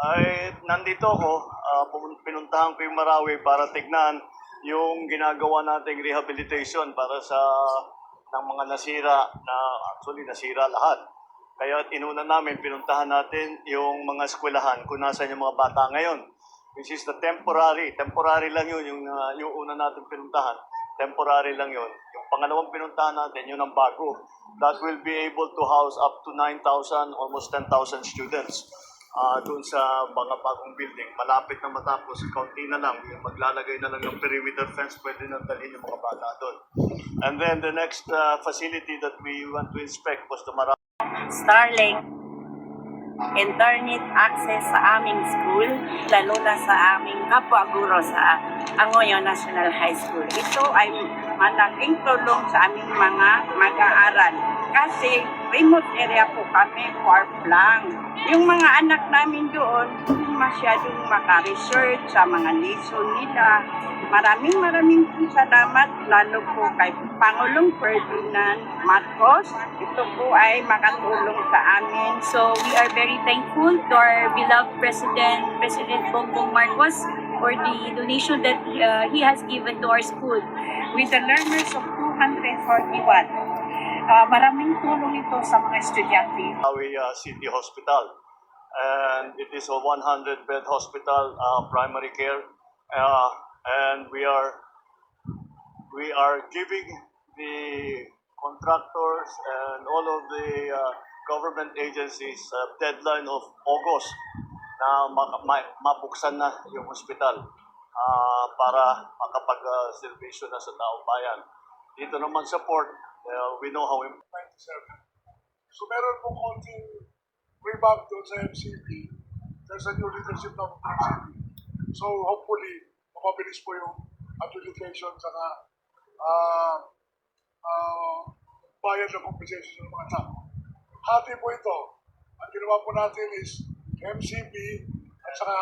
Ay, nandito ako, pinuntahan ko yung Marawi para tignan yung ginagawa nating rehabilitation para sa ng mga nasira na actually nasira lahat. Kaya inuna namin, pinuntahan natin yung mga eskwelahan kung nasaan yung mga bata ngayon. Which is the temporary lang yun, yung una natin pinuntahan. Temporary lang yun. Yung pangalawang pinuntahan natin, yun ang bago. That will be able to house up to 9,000, almost 10,000 students doon sa mga bagong building. Malapit na matapos, kaunti na lang. Maglalagay na lang ng perimeter fence, pwede na dalhin yung mga bata doon. And then the next facility that we want to inspect was the Marawi Starlink internet access sa aming school, lalo na sa aming kapwa-guro sa Angoyo National High School. Ito ay malaking tulong sa aming mga mag-aaral kasi remote area po kami, far lang. Yung mga anak namin doon, hindi masyadong maka-research sa mga lesson nila. Maraming salamat lalo po kay Pangulong Ferdinand Marcos. Ito po ay makatulong sa amin. So we are very thankful to our beloved President Bongbong Marcos for the donation that he has given to our school. With the learners of 241, maraming tulong ito sa mga estudyante. City Hospital. And it is a 100-bed hospital, primary care. And we are giving the contractors and all of the government agencies a deadline of August na mabuksan na yung hospital para makapag-servisyo na sa taong bayan. Dito naman sa port, we know how important. 97. So meron pong konting revamp doon sa MCP. There's a new leadership ng MCP. So hopefully, mapabilis po yung adjudication sa bayad ng compensation ng mga tao. Hati po ito. Ang ginawa po natin is MCP at saka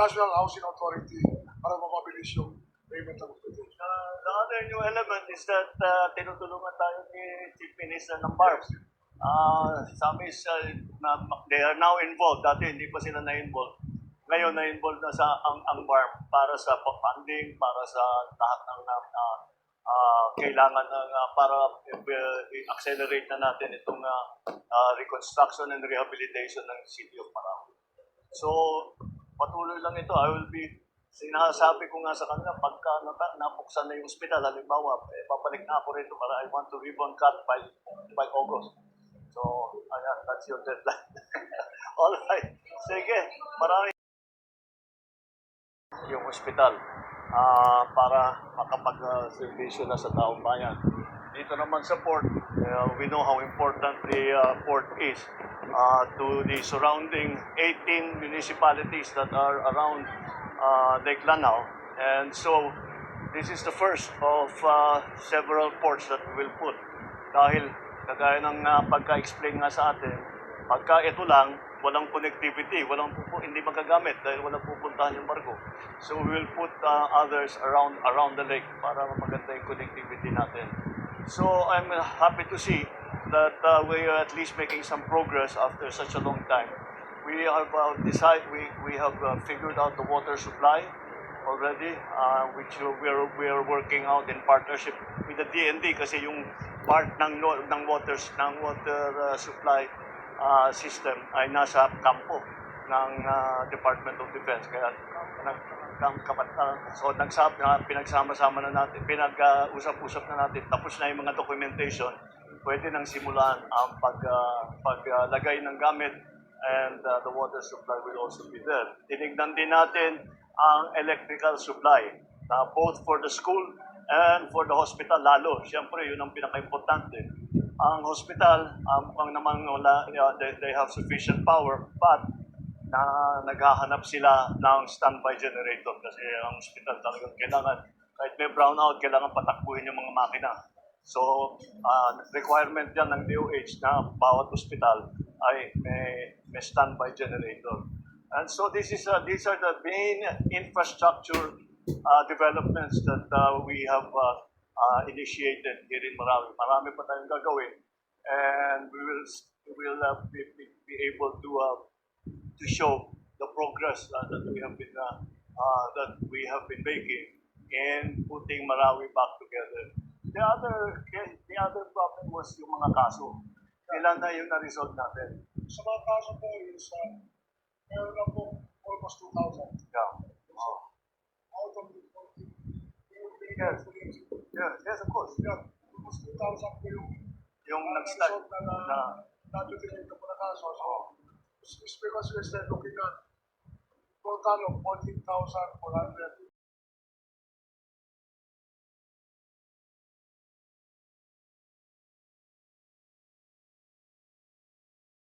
National Housing Authority para mapabilis yung payment ng compensation. The other new element is that tinutulungan tayo ni Chief Minister ng BARP. Some is, they are now involved. Dati hindi pa sila na-involved. Ngayon na-involved na sa ang BARP para sa funding, para sa lahat ng kailangan para i-accelerate na natin itong reconstruction and rehabilitation ng City of Marawi. So, patuloy lang ito. Sinasabi ko nga sa kanila, pagka napuksan na yung hospital, halimbawa, papalik na ako rito para I want to ribbon cut by August. So, ayan, that's your deadline. Alright. Sige, marami yung hospital para makapag-servisyo na sa taong bayan. Dito naman sa port, we know how important the port is to the surrounding 18 municipalities that are around Lake Lanao. And so, this is the first of several ports that we will put. Dahil, kagaya ng pagka-explain nga sa atin, pagka ito lang, walang connectivity, hindi magagamit dahil walang pupuntahan yung barko. So we will put others around the lake para maganda yung connectivity natin. So I'm happy to see that we are at least making some progress after such a long time. We have we have figured out the water supply already, which we are working out in partnership with the DND kasi yung part ng water supply system ay nasa kampo ng Department of Defense. Kaya pinagsama-sama na natin, pinag-usap-usap na natin, tapos na yung mga documentation, pwede nang simulan ang paglagay ng gamit and the water supply will also be there. Tinignan din natin ang electrical supply, both for the school and for the hospital lalo. Siyempre, yun ang pinaka-importante. Ang hospital, they have sufficient power, but naghahanap sila ng standby generator kasi ang hospital talagang kailangan, kahit may brownout, kailangan patakbuhin yung mga makina. So, requirement yan ng DOH na bawat hospital ay may standby generator. And so, these are the main infrastructure developments that we have initiated here in Marawi. Marami pa tayong gagawin, and we will be able to show the progress progress that we have been making in putting Marawi back together. The other problem was yung mga kaso. Kailan na yung na-resolve natin? Sa mga kaso po is, meron na po almost 2,000. Yeah. Out of the 40, Yes. Yes, of course. yeah, almost 2,000 po Yung nag-start na na-adjudicate na po na kaso. So, it's because we started looking at total of 14,400